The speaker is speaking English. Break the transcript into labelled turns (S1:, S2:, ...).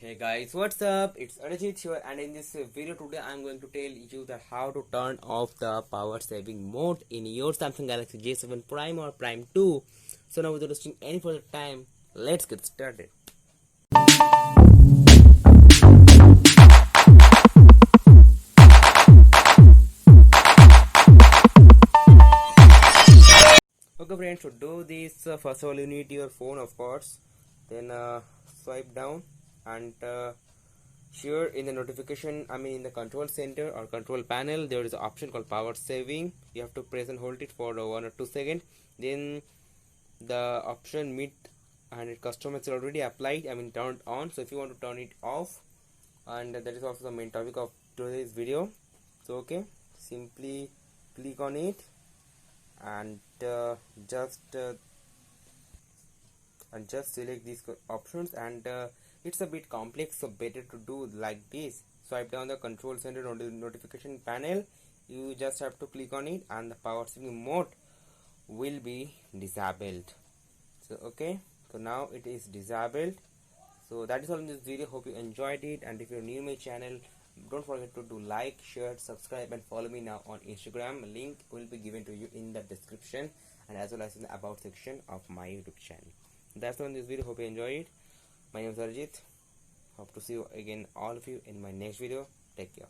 S1: Hey guys, what's up? It's Arjit here, and in this video today I'm going to tell you that how to turn off the power saving mode in your Samsung Galaxy J7 Prime or Prime 2. So now without wasting any further time, let's get started. Okay friends, to do this, first of all you need your phone, of course. Then swipe down and here in the notification, in the control center or control panel, there is an option called power saving. You have to press and hold it for 1 or 2 seconds. Then the option meet and custom is already applied, turned on. So if you want to turn it off, and that is also the main topic of today's video. So okay, simply click on it and just select these options, and it's a bit complex, so better to do like this. Swipe down the control center notification panel. You just have to click on it and the power saving mode will be disabled. So okay, so now it is disabled. So that is all in this video. Hope you enjoyed it, and if you're new to my channel, don't forget to do like, share, subscribe, and follow me now on Instagram. Link will be given to you in the description and as well as in the about section of my YouTube channel. That's all in this video. Hope you enjoy it. My name is Arjit. Hope to see you again, all of you, in my next video. Take care.